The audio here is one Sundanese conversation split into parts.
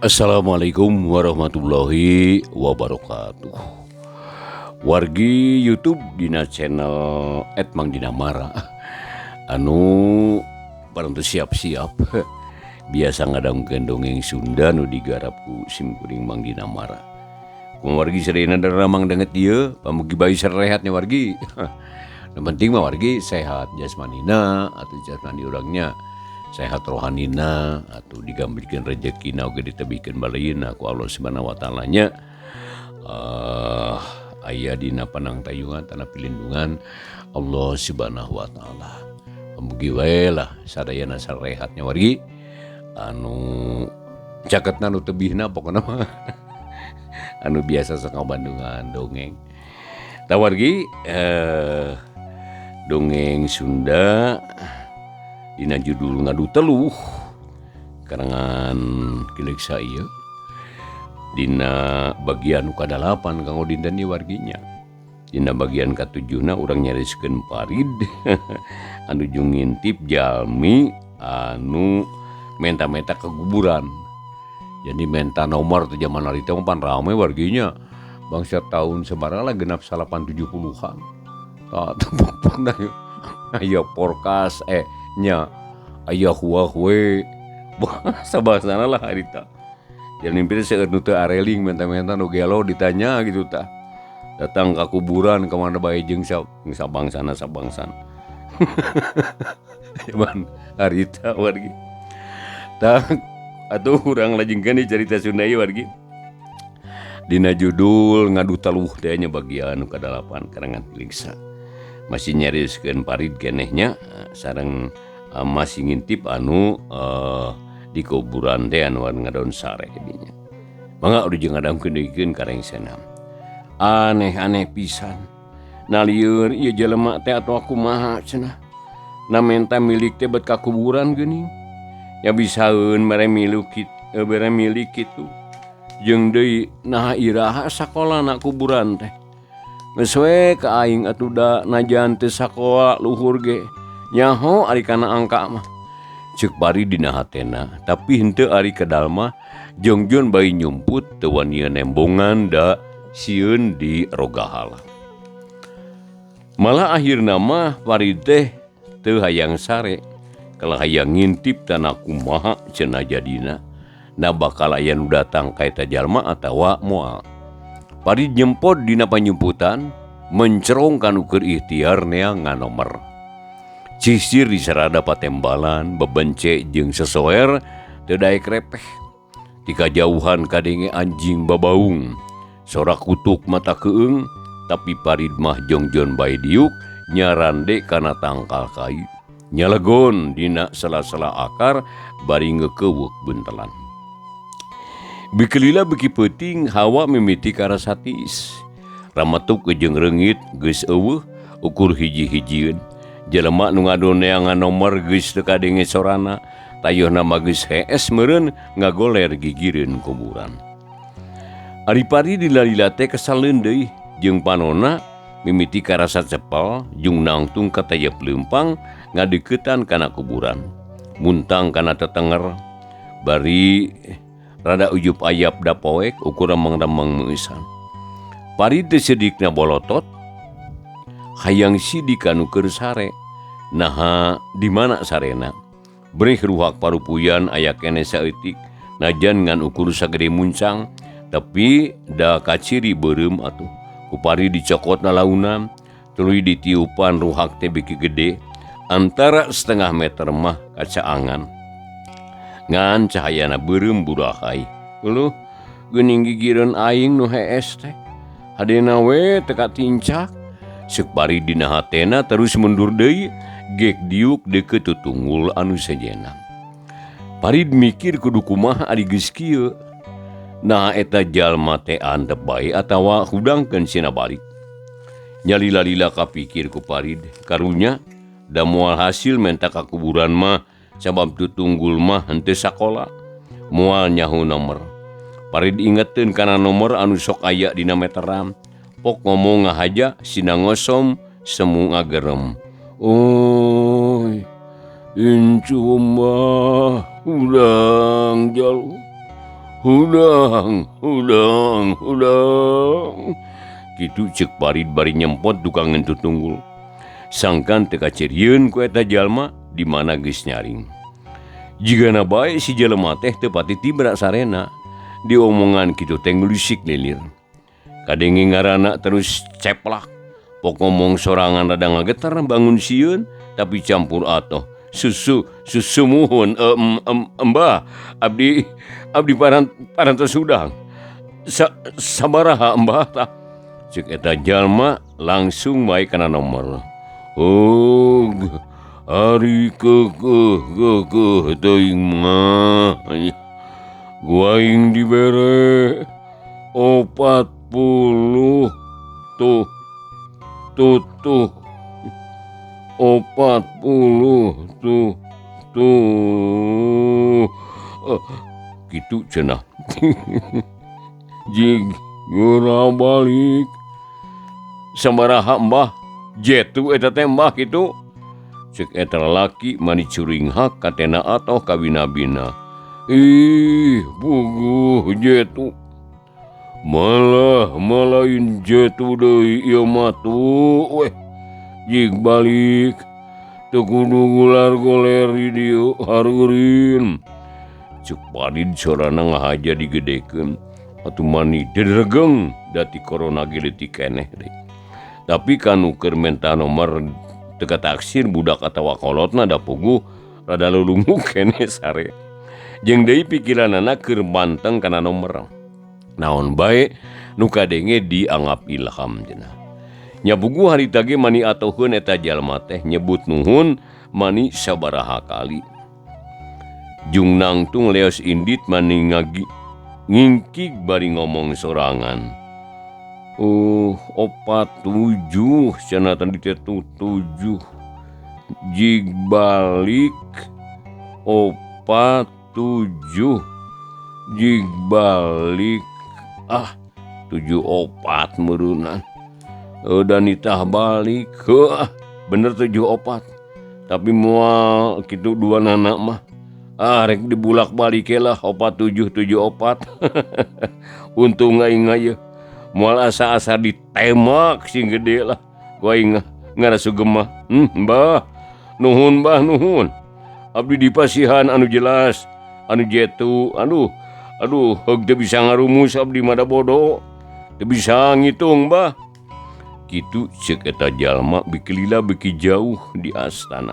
Assalamualaikum warahmatullahi wabarakatuh. Wargi YouTube dina channel @mangdinamara. Anu parantos siap-siap biasa ngadangkeun dongeng Sunda nu digarap ku simkuring Mangdinamara. Kumaha wargi sadayana daramang danget ieu pamugi bae sarehatnya wargi. Yang penting mah wargi sehat jasmanina atau jasmani urangnya sehat rohanina atau digambarkan rezekina oge ditebikeun baleuna ku Allah Subhanahu wa taala nya. Aya dina panang tayungan tanah pilindungan Allah Subhanahu wa taala. Pamugi wae lah sadayana sarehatnya wargi anu caketna nu tebihna pokona mah anu biasa saka Bandungan dongeng. Tah wargi dongeng Sunda dina judul Ngadu Teluh karangan Kileksa ieu dina bagian ka-8 kanggo dinten ieu warginya. Dina bagian ka-7 urang nyariskeun parid anu jeung ngintip jalmi anu menta-menta ke kuburan. Jadi menta nomor teh zaman ari teh pan rame warginya. Bangsa tahun sabaraha genap 870-an. Tah pokna aya porkas nya aya huah-hue bahasa-bahasana lah harita. Jadi mimpi seueur nu teu areling menta-menta nu gelo ditanya gitu tah. Datang ka kuburan kemana bae jeung sabangsana. Zaman harita wargi. Tah atuh urang lajengkeun carita Sunda ieu wargi. Dina judul Ngadu Teluh teh nya bagian ka-8 karangan Kileksa. Masih nyariskeun parid kenehnya sareng masih ngintip anu di kuburan teh anu ngadaon sare dinya. Mangga udah jeung ngadangkeun karengsena. Aneh-aneh pisan. Nalieur ieu jelema teh atuh kumaha cenah. Na menta milik teh bet ka kuburan geuning. Ya bisaeun mere milik kitu. Jeung deui naha iraha sakolana kuburan teh. Geus we ka aing atuh da najan teu sakola luhur ge nyaho ari kana angka mah. Ceuk bari dina hatena tapi henteu ari kedal mah jongjon bayi nyumput teu wani nembongan da sieun di rogahala. Malah akhirna mah parid teh teu hayang sare kalau hayang ngintip tanah kumaha cenah jadina. Na bakal aya nu datang ka eta jalma atawa moal. Parid nyempot dina panyumputan mencerong kanu keur ikhtiar neang nganomer. Cisir di sarada patembalan bebence jeung sesoer teu daek repeh. Di kajauhan kadenge anjing babaung. Sorak kutuk mata keung tapi parid mah jongjon bae diuk nyarande kana tangkal kayu. Nyalegon dina sela-sela akar bari ngekeuweuk buntelan. Bikelila beki peuting hawa mimiti karasatis. Ramatuk jeung reungit geus eueuh ukur hiji-hijieun. Jelema nu ngadoneangan nomor geus teu kadenge sorana, tayohna mah geus hees meureun ngagoler gigireun kuburan. Ari pari dilalila teh kesaleun deui jeung panonna mimiti karasa cepel jeung nangtung ka tayep leumpang ngadeuketan kana kuburan. Muntang kana tetenger bari rada ujub ayap da poek ukur remeng-remeng meusan. Pari teu sedikna bolotot hayang sidik anu keur sare. Naha di mana sarena? Breh ruhak parupuyan aya keneh saeutik najan ngan ukur sagede muncang tapi da kaciri beureum atuh. Ku pari dicokotna launa tuluy ditiupan ruhak teh beki gede antara setengah meter mah kacaangan. Ngan cahayana beureum burahay. Uluh geuning gigireun aing nu hees teh. Hadena we teu katincak. Ceuk bari dina hatena terus mundur deui gek diuk deukeut tutunggul anu sejenna. Parid mikir kudu kumaha ari geus kieu. Nah eta jalma teh antep bae atawa hudangkeun sina balik. Nyalila-lila kapikir ku parid karunya da moal hasil menta ka kuburan mah sabab tutunggul mah henteu sakola. Moal nyaho nomer. Parid ingeteun kana nomor anu sok aya dina meteran. Pok ngomong ngahaja sina ngosom semu ngagerem. Oi, incu mah urang jauh hudang gitu cek parid bari nyempot tukang ngentut tunggul. Sangkan teka cerieun ku eta jalma di mana geus nyaring. Jigana bae si jelema teh teu pati tibra sarena. Diomongan kitu teh nglusik lilir. Kadenge ngaranna terus ceplak. Pok ngomong sorangan rada ngagetar bangun sieun tapi campur atoh. Susu muhun Mbah abdi parantos udang. Sabaraha Mbah tah. Cek eta jalma langsung bae kana nomor. Oh, hari kekeh teuing mah. Guaing dibere 40 tuh 40 gitu cenah. Jig geura balik sabaraha Mbah jetu eta teh Mbah kitu. Cek eta lalaki mani curing hak katena atoh kawinabina. Ih puguh jetu malain jetu deui ieu mah tuh weh jig balik teu kudu gular goler di dieu harurin. Cek parid sorana ngahaja digedekeun atuh mani deregeng dati corona ge leutik keneh deui. Tapi kanu keur menta nomor teu kataksir budak atawa kolotna da puguh rada lulungu keneh sare. Jeung deui pikiranana keur banteng kana nomor. Naon bae nu kadenge dianggap ilham cenah. Nya puguh harita ge mani atoheun eta jalma teh nyebut nuhun mani sabaraha kali. Jung nangtung leos indit mani ngingkig bari ngomong sorangan. 47 cenah tadi teh 7 jig balik 47 jig balik 74 meureunna. Dan nitah balik bener 74 tapi moal kitu dua nana mah rek dibulak balik lah 47 74. Untung aing aya moal asa-asa ditemak sing gede lah ku aing ngarasu gemah. Mbah nuhun abdi dipasihan anu jelas anu jetu aduh heug teu bisa ngarumus abdi mah da bodoh teu bisa ngitung Mbah. Kitu ceuk eta jalma beki lila beki jauh di astana.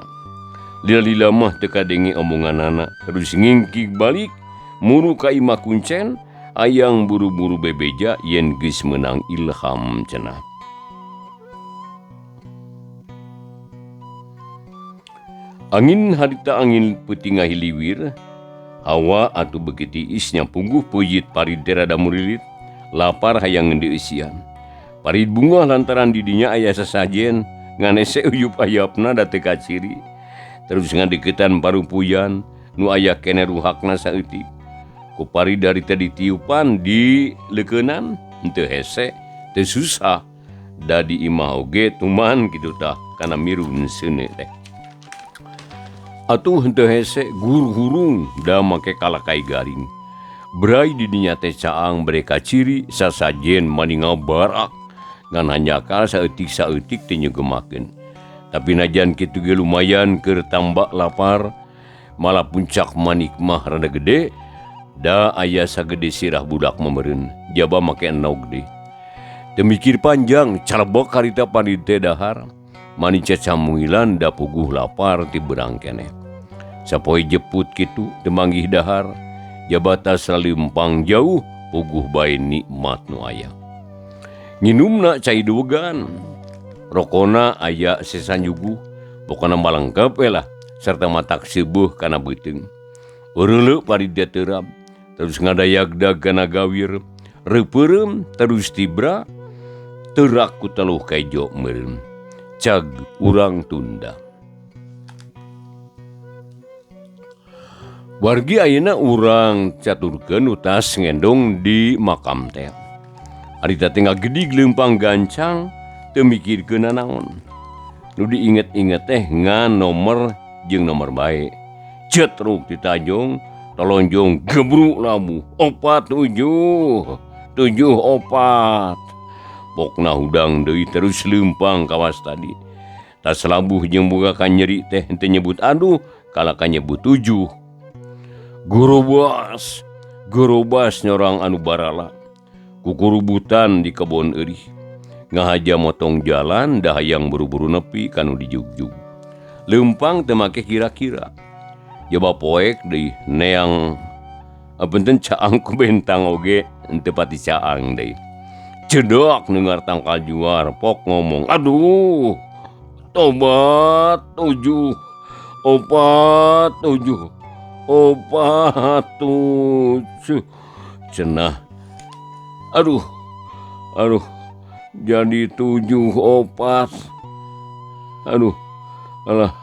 Lila mah teu kadenge omonganana terus ngingkig balik muru ka imah kuncen ayang buru-buru bebeja yen geus meunang ilham cenah. Angin harita angin peuting ngahiliwir hawa atuh beuki tiisnya puguh peujit parid teh rada murilit lapar hayang ngeudeusian. Parid bunga lantaran didinya aya sasajen nganese uyup-ayapna da teu kaciri. Terus ngadeukeutan parupuyan nu aya keneh ruhakna saeutik. Ku parid dari tadi tiupan di leukeunan henteu hese teu susah da di imah oge tuman kitu tah kana mirun seuneu teh. Atuh henteu hese guru-gurung da make kalakai garing. Brai di dinya teh caang bere kaciri sasajen mani ngabarak ngan hanyakal saeutik-saeutik teu nyegemakeun. Tapi najan kitu ge lumayan keur tambah lapar, malah puncak manik mah rada gede, da aya sagede sirah budak memeureun, jaba make enog deui. Teu mikir panjang, calebok harita parid teh dahar, mani cacamuilan da puguh lapar ti beurang keneh. Sapoe jeput kitu teu manggih dahar, jabata saleumpang jauh puguh bae nikmat nu aya. Nginumna cai dogan, rokona aya sesanjuguh, pokona malengkep lah, serta matak seubuh kana beuteung. Eureuleu parid dia teurap, terus ngadayagdag kana gawir, reupeureum terus tibra, teurak ku teluh kaijo meureun. Cag urang Tunda. Wargi ayeuna urang caturkeun utas ngendong di makam teh. Harita teh ngagedig leumpang gancang teu mikirkeun naon. Nu diinget-inget teh ngan nomor jeung nomor bae. Cetruk ditanjung Tolonjong gebruk lamu 47 opat. Pokna hudang deui terus lempang kawas tadi. Tas labuh jeung boga kan nyeri teh henteu nyebut aduh, kala kan nyebut 7. Gorobas nyorang anu barala. Kukurubutan di kebon euih. Ngahaja motong jalan dah hayang buru-buru nepi kanu di jugjug. Lempang teu make kira-kira. Joba poek deui neang punten caang ku bentang oge henteu pati caang deui. Cedak dengar tangkal juar pok ngomong, aduh, tobat 7 opat 7 cenah. Aduh, jadi 7 opat. Aduh, alah,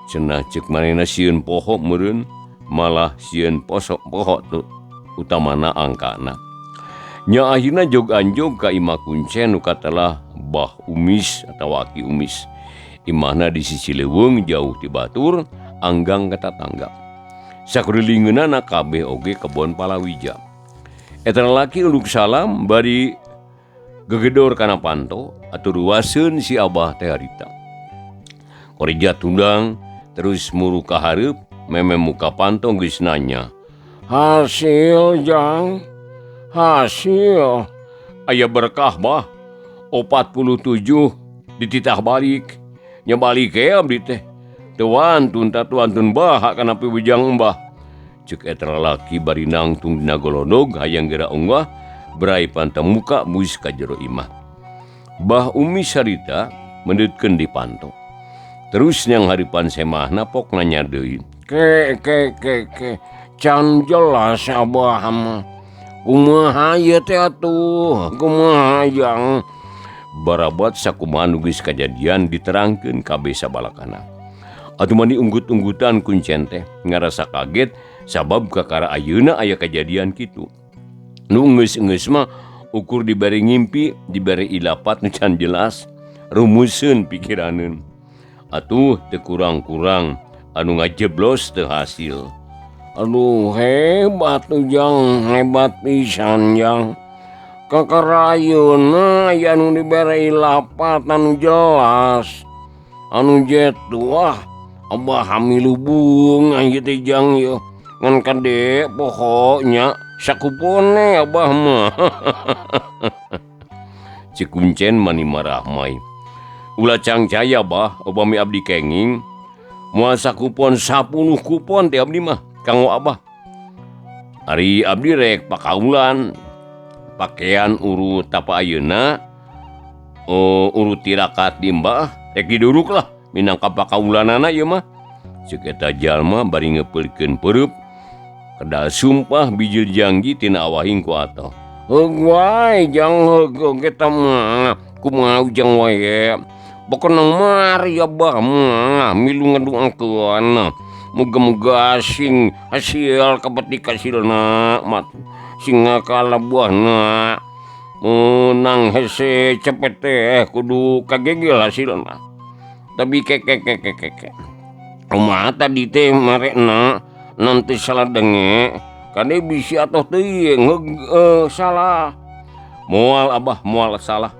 cenah cek manehna sieun poho meureun, malah sieun poho tu utamana angkana. Nya akhirna jog-anjog ka imah kuncen nu katelah Bah Umis atau Aki Umis. Imahna di sisi leuweung jauh ti batur, anggang ka tatangga. Sakurilingeunana kabeh oge kebon palawija. Eta lalaki uluk salam bari gegedor kana panto atur ruaseun si Abah teh harita. Korija tundang terus muru ka hareup meme muka panto geus nanya, "Hasil jang? Hasil aya berkah bah 47 dititah balik. Nya balik abdi teh teu wantun baha kana piwejang Mbah." Ceuk eta lalaki bari nangtung dina golodog hayang geura unggah berai pantang muka mus ka jero imah. Bah Umi sarita mendeutkeun di panto. Terus nyang haripan semahna pok nanya deui, Ke can jelas Abah mah. Kumaha ieu teh atuh? Kumaha yang barabat sakumaha nu geus kajadian diterangkeun kabeh sabalakana. Atuh mani unggut-unggutan kuncen teh ngarasa kaget sabab kakara ayeuna aya kajadian kitu. Nu geus mah ukur dibere ngimpi, dibere ilapat nu can jelas, rumuseun pikiraneun. Atuh teu kurang-kurang anu ngajeblos teu hasil. Aduh, hebat ujang, hebat pisan yang. Kakarayeuna aya anu dibere ilapat anu jelas. Anu jetu Abah hamilu bunga ieu teh jang ye. Ngan kade pokoknya sakupone Abah mah. Cik Kuncen mani marah mai. Ulah cangcaya bah, upami abdi kenging. Moal sakupon 10 kupon teh abdi mah kanggo Abah. Ari abdi rek pakaulan. Pakaian urut apa ayeuna. Urut tirakat di Mbah rek diduruk lah minangka pakaulanana ieu mah. Ceuk eta jalma bari ngepeulkeun peurup. Kedah sumpah bijil janji tina awahing ku atoh. Heug wae jang heug eta mah kumaha ujang wae. Pokona mari Abah mah milu ngaduakeun. Muga-muga sing hasil kapetik hasilna mat sing kalabuahna nang hese cepet teh kudu kagegel hasilna. Tapi ke kumaha tadi teh marekna nanti salah denge kade bisi atoh teuing salah. Moal Abah moal salah.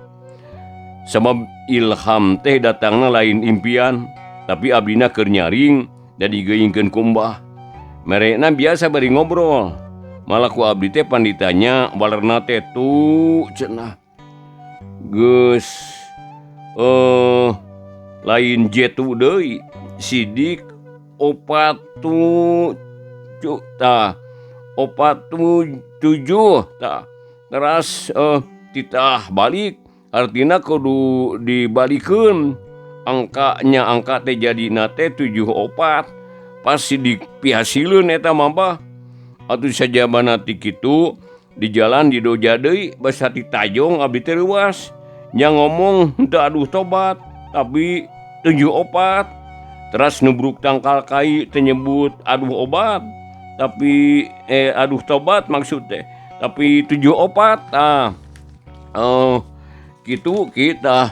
Sebab ilham teh datangna lain impian, tapi abdina keur nyaring da digeuyingkeun ku Mbah. Merekna biasa bari ngobrol. Malah ku abdi teh panditanya walerna teh tu cenah. Geus lain jetu deui sidik 47 tah. Teras titah balik artina kudu dibalikeun angka teh jadina teh 74 pas sidik pihasileun eta mah Bah. Atuh sajabana ti kitu di jalan di doja deui basa ditajong abdi teh ruas nya ngomong henteu aduh tobat tapi 74. Teras nubruk tangkal kai teh nyebut aduh obat tapi aduh tobat maksud teh tapi 74 kitu kita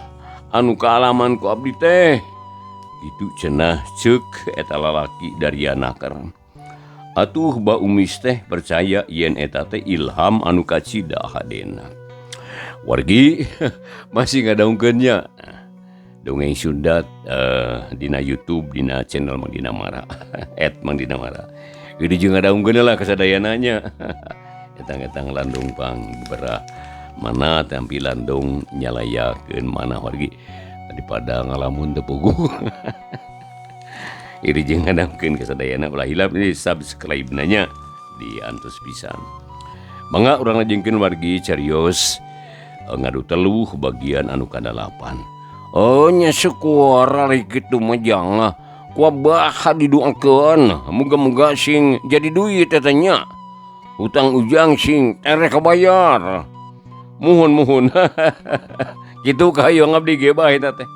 anu kaalaman ku abdi teh. Gitu cenah ceuk eta lalaki dari anaker. Atuh ba umis teh percaya yen eta teh ilham anu kacida hadena. Wargi masih ngadaungkeunnya dongeng Sunda dina YouTube dina channel Mang Dina Mara @mangdinamara. Ieu jeung ngadaungkeun lah kasadayananya. Etang-etang landung pang berah mana tampilan dong nyalayakeun mana wargi daripada ngalamun teu puguh. Iri jeung ngadangkeun kasadayana ulah hilap ini subscribe nanya di antus pisan. Mangga urang lajengkeun wargi carios ngadu teluh bagian anu kadalapan. Oh nya syukur ari kitu mah jangah kuabaha didoakeun muga-muga sing jadi duit eta nya. Utang ujang sing terek kabayar. Muhun. Kitu kahayu ngabdi ge bae eta teh.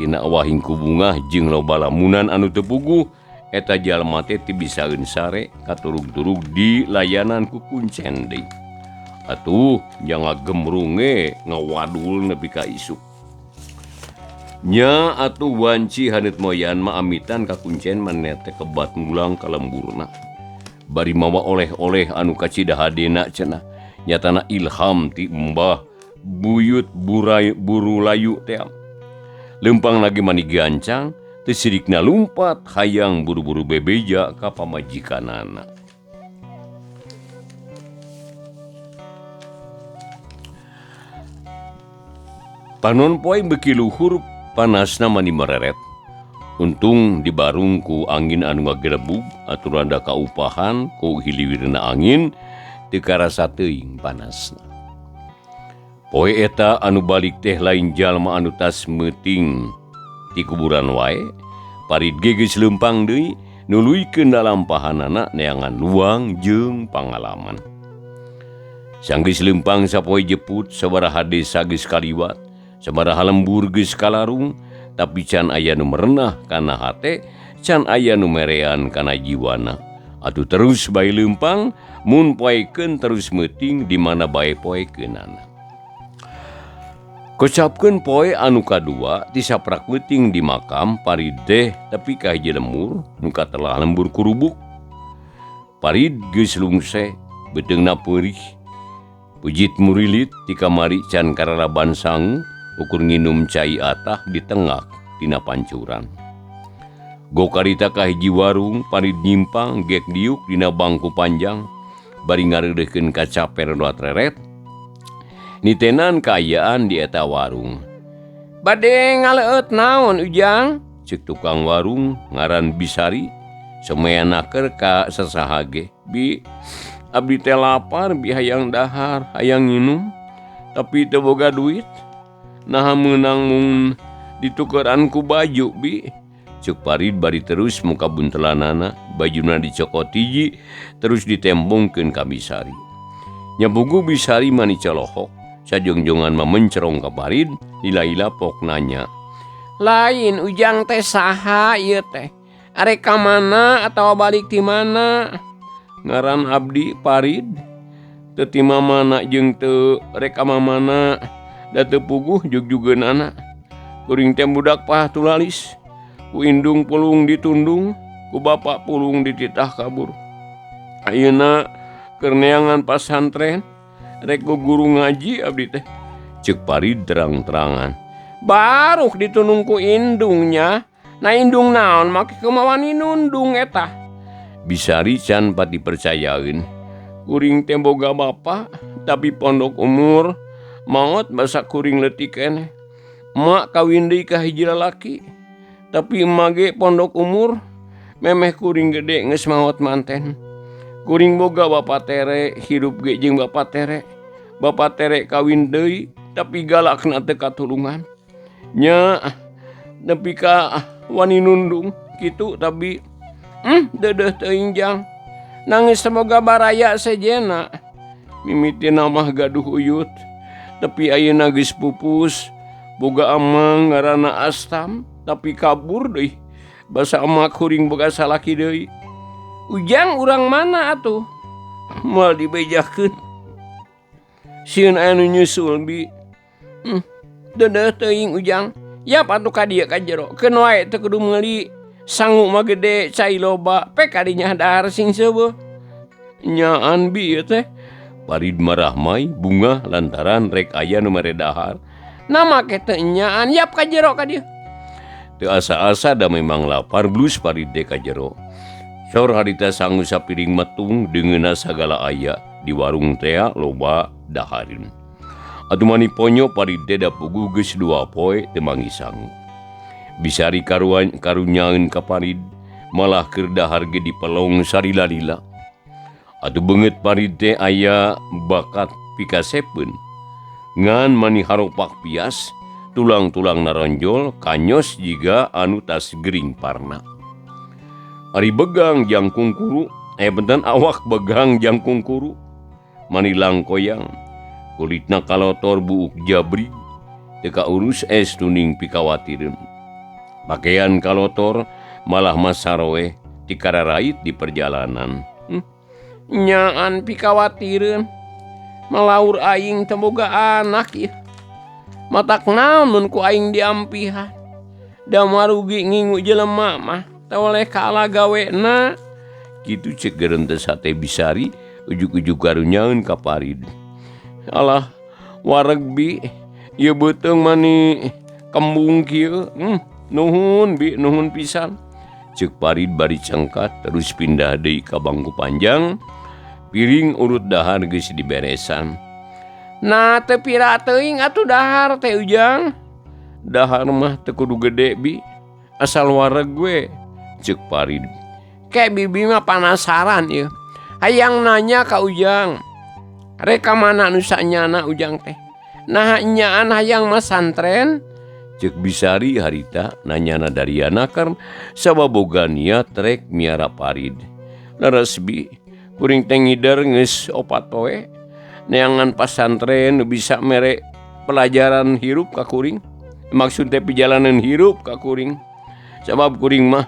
Tina wahing ku bunga jeung loba lamunan anu teu puguh eta jalma teh ti bisaeun sare katurug-turug di layanan ku kuncen deui. Atuh jangan gemrunge ngawadul nepi ka isuk. Nya atuh wanci haneut moyan mah amitan ka kuncen maneh teh kebat mulang ka lemburna. Bari mawa oleh-oleh anu kacida hadena cenah. Nyatana ilham ti Mbah Buyut Buru Layu teh. Lempang lagi mani gancang, teu sirikna lumpat hayang buru-buru bebeja ka pamajikanana. Panon poe beki luhur panasna mani mereret. Untung dibarung ku angin anu ngagerebug aturanda kaupahan ku hiliwirna angin teu karasa teuing panasna. Poe eta anu balik teh lain jalma anu tas meuting ti kuburan wae, parid geus leumpang deui nuluykeun lalampahanana neangan luang jeung pangalaman. Sanggeus leumpang sapoe jeput sabaraha desa geus kaliwat, sabaraha lembur geus kalarung, tapi can aya nu merenah kana hate, can aya nu merean kana jiwana. Atuh terus bae leumpang mun poekeun terus meuting di mana bae poekeunana. Kocapkeun poe anu kadua ti saprak leuting di makam parid teh tepi ka hiji lemur nu katelah lembur kurubuk. Parid geus lungse beteungna peurih. Pujit murilit ti kamari can kararaban sangu ukur nginum cai atah di tengah tina pancuran. Gokarita ka hiji warung parid nyimpang gek diuk dina bangku panjang bari ngareudeuhkeun ka caper doat reret. Nitenan kaayaan di eta warung. Bade ngaleueut naon ujang? Ceuk tukang warung ngaran Bisari semeanaker ka sasaha ge. Bi, abdi teh lapar bi hayang dahar, hayang nginum, tapi teu boga duit. Naha meunang mun ditukeran ku baju bi. Ceuk parid bari terus muka buntelanana, bajuna dicokot hiji terus ditembongkeun ka Bisari. Nyabugu Bisari mani colohok. Sajongjongan mah mencerong ka parid, lila-lila pok nanya. Lain ujang teh saha ieu teh? Arek ka mana atawa balik ti mana? Ngaran abdi parid. Teu ti mamana jeung teu rek ka mamana. Da teu puguh jug-jugeunana. Kuring teh budak pah tulalis. Ku indung pulung ditundung, ku bapa pulung dititah kabur. Ayeuna keur neangan pasantren. Rek guru ngaji abdi teh. Ceuk parid terang-terangan. Baruk ditunung ku indungnya. Na indung naon make kemawani nundung eta. Bisari can pati percayaeun. Kuring teh boga bapa tapi pondok umur. Maot basa kuring leutik keneh. Emak kawin deui ka hiji lalaki. Tapi emak ge pondok umur. Memeh kuring gede geus maot manten. Kuring boga bapa tere, hirup ge jeung bapa tere. Bapa tere kawin deui, tapi galakna teu katulungan. Nya, nepi ka wani nundung, kitu tapi deudeuh teuing jang. Nangis semoga baraya sejena. Mimitina mah gaduh uyut, tapi ayeuna geus pupus. Boga amang ngaranna Astam, tapi kabur deui. Basa emak kuring boga salaki deui. Ujang urang mana atuh? Moal dibejakeun. Sieun anu nyusul bi. Deudeuh teuing ujang. Yap atuh ka dieu ka jero. Keun wae teu kudu meuli. Sanggup mah gede cai loba pekadinya dahar sing seueuh. Nyaan bi ieu teh. Parid marah mai bunga lantaran rek aya nu mere dahar. Na make teu nyaan yap ka jero ka dieu. Teu asa-asa da memang lapar blus parid teh ka jero. Saur harita sanggu sapiring metung deungeunna sagala aya di warung teh loba dahareun. Atuh mani ponyo parid teh da puguh geus 2 poe teu mangisangu. Bisari karunyaeun ka parid malah keur dahar ge dipelong sarila-lila. Atuh beungeut parid teh aya bakat pikasepeun. Ngan mani haropak pias, tulang-tulang naronjol kanyos jiga anu tas gering parna. Ari begang jangkung kuru, benten awak begang jangkung kuru. Mani langkoyang, kulitna kalotor buuk jabri, teu urus es tuning pikawatireun. Pakaian kalotor malah masaroe ti kararait di perjalanan. Nyaan pikawatireun. Malaur aing teu boga anak ieu. Matak naon mun ku aing diampihan. Da marugi ngingu jelema mah teu oleh kaala gawena. Kitu ceuk geureunteu sate Bisari ujug-ujug karunyaeun ka parid. Alah wareg bi ieu beuteung mani kembung kieu. Nuhun bi nuhun pisan. Ceuk parid bari cengkat terus pindah deui ka bangku panjang. Piring urut dahar geus diberesan. Nah teu pira teuing atuh dahar teh Ujang. Dahar mah teu kudu gede bi, asal wareg we, ceuk parid. Kayak bibi mah penasaran ieu. Hayang nanya ka Ujang. Rek ka mana nu sanyana Ujang teh? Nah nyaan hayang masantren. Ceuk Bisari harita nanyana dari anaker sababoga niat rek miara parid. Leres bi, kuring teh ngider geus 4 poe. Neangan pasantren nu bisa mere pelajaran hirup ka kuring. Maksud teh perjalanan hirup ka kuring. Sabab kuring mah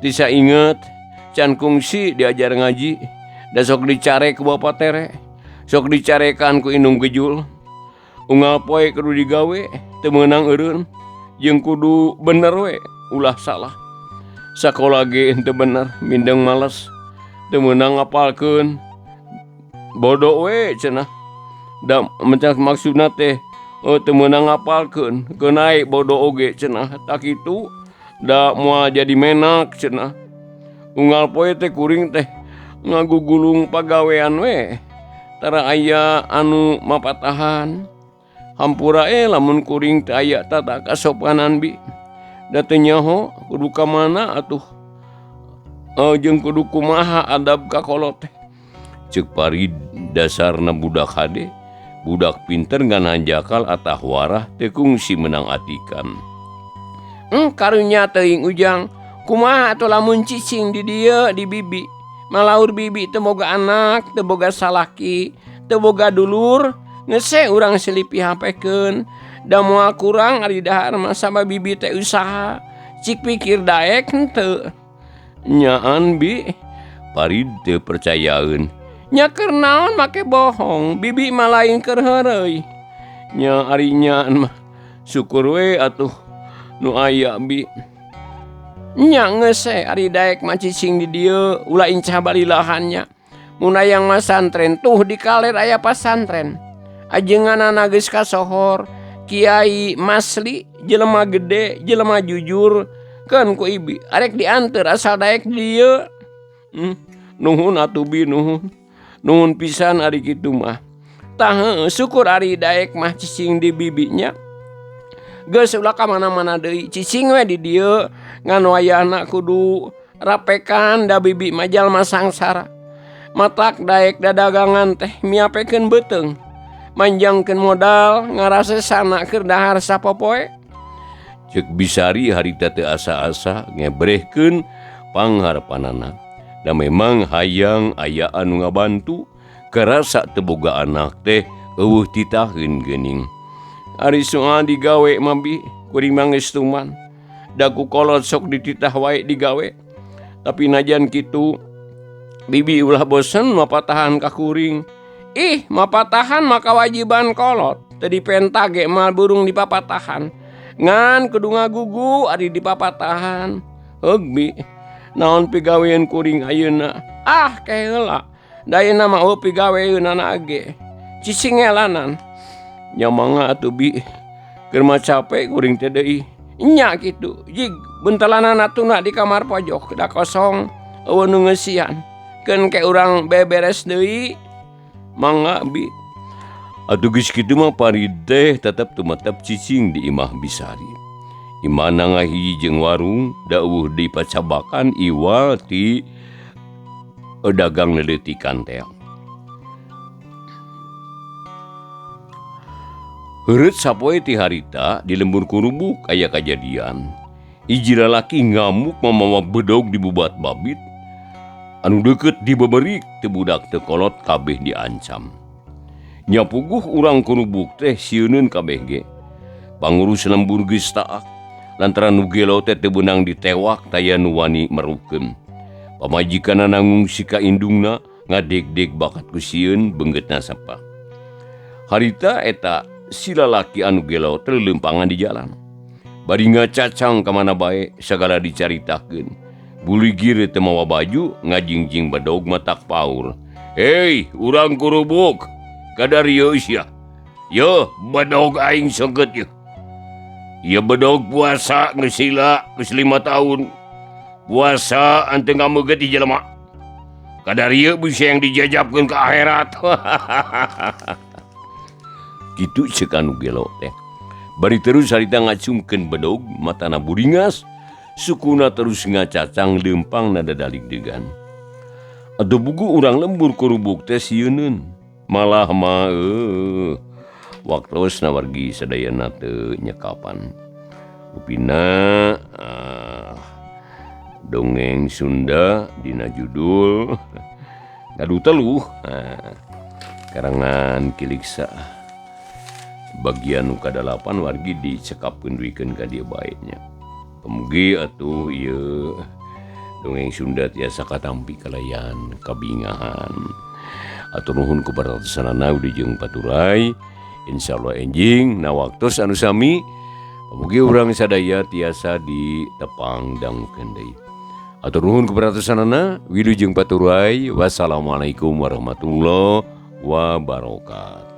bisa inget can kungsi diajar ngaji. Da sok dicare ku bapa tere. Sok dicarekan ku indung gejul. Unggal poe kudu digawe teu meunang eureun. Jeung kudu bener we ulah salah. Sakola ge teu bener mindeng males. Teu meunang ngapalkeun. Bodoh we cenah. Da maksudna teh teu meunang ngapalkeun, keunai bodoh oge cenah. Tak kitu da moal jadi menak cenah. Unggal poe teh kuring teh ngagugulung pagawean we. Tara aya anu mapatahan. Hampura lamun kuring teh aya tata kasopanan bi. Da teu nyaho kudu ka mana atuh. Jeung kudu kumaha adab ka kolot teh. Ceuk parid dasarna budak hade. Budak pinter ngan jakal atah warah teu kungsi menang atikan. Karunya teuing Ujang. Kumaha atuh lamun cicing di dieu di bibi. Malaur bibi teu boga anak, teu boga salaki, teu boga dulur, ngese urang selipi hapekeun. Da moal kurang ari dahar mah sabab bibi teh usaha. Cik pikir daek henteu. Nyaan bi, parid teu percayaeun. Nya keur naon make bohong, bibi mah lain keur heureuy. Nya ari nyaan mah syukur we atuh nu aya bi. Nya ngese ari daek mah cicing di dieu ulah incah balilahannya. Mun hayang masantren tuh di kaler aya pasantren. Ajenganana geus kasohor, Kiai Masli, jelema gede, jelema jujur, keun ku ibi arek dianteur asal daek di dieu. Nuhun atuh bi nuhun. Nuhun pisan ari kitu mah. Tah heueuh syukur ari daek mah cicing di bibinya. Geus ulah ka mana-mana deui, cicing we di dieu ngan wayahna kudu rapekan da bibi mah jalma sangsara. Matak daek dadagangan teh miapekeun beuteung. Manjangkeun modal ngarasesana keur dahar sapopoe. Ceuk Bisari harita teu asa-asa ngebrehkeun pangharepanana. Da memang hayang aya anu ngabantu karasa teu boga anak teh eueuh titaheun geuning. Ari soal digawe mah bi kuring mah geus tuman. Da ku kolot sok dititah wae digawe. Tapi najan kitu bibi ulah bosen mapatahan ka kuring. Ih, mapatahan mah kawajiban kolot. Teu dipenta ge mah burung dipapatahan. Ngan kudu ngagugu ari dipapatahan. Hegbi naon pigawean kuring ayeuna. Ah kaheula. Dayana mah pigawean ge. Cicing ngelanan. Nya mangga atuh bi. Keur mah capek kuring teh deui. Nya kitu. Jig buntelanana tuna di kamar pojok da kosong. Eueuh nu ngeusian. Keun ke urang beberes deui. Mangga bi. Atuh geus kitu mah Parid teh tetep tumetep cicing di imah Bisari. Imana ngahiji jeung warung da eueuh dipacabakan iwal ti dagang leleutikan teh. Heureut sapoe ti harita di lembur kurubuk aya kajadian. Hiji lalaki ngamuk mamawa bedog di bubat babit. Anu deukeut dibeberik teu budak teu kolot kabeh diancam. Nya puguh urang kurubuk teh sieuneun kabeh ge. Pangurus lembur geus taak. Lantaran nu gelo teh teu beunang ditewak taya nu wani merukeun. Pamajikanna ngungsi ka indungna ngadeg-deg bakat ku sieun beungeutna sapa. Harita eta si lalaki anu gelo teu leumpangan di jalan. Bari ngacacang ka mana bae sagala dicaritakeun. Buli gire teu mawa baju ngajingjing bedog matak paur. Hei, urang kurubuk, kadarieu sia. Yo, bedog aing seukeut ye. Ya bedog puasa ngesila geus 5 tahun. Puasa anteng ngameugeut di jelema. Kadarieu bisa yang dijajabkeun ke akhirat. Kitu ceuk anu gelo teh. Bari terus harita ngacungkeun bedog matana buringas, sukuna terus ngacacang leumpang nada dalig-degan. Atuh bugu urang lembur kurubuk teh sieuneun. Malah mah waktosna wargi sadayana teu nyekapan. Upina dongeng Sunda dina judul Ngadu Teluh karangan Kiliksa. Bagian nu kadalapan wargi dicekapkeun duikeun ka dieu bae nya. Pamugi atuh ieu dongeng Sunda tiasa katampi kalayan kabingahan. Atur nuhun ku paratosanana udah jeung paturai. Insyaallah enjing na waktos anu sami pamugi urang sadaya tiasa ditepang dangukeun deui. Atur nuhun ku paratosanana wilujeng paturai. Wassalamualaikum warahmatullahi wabarakatuh.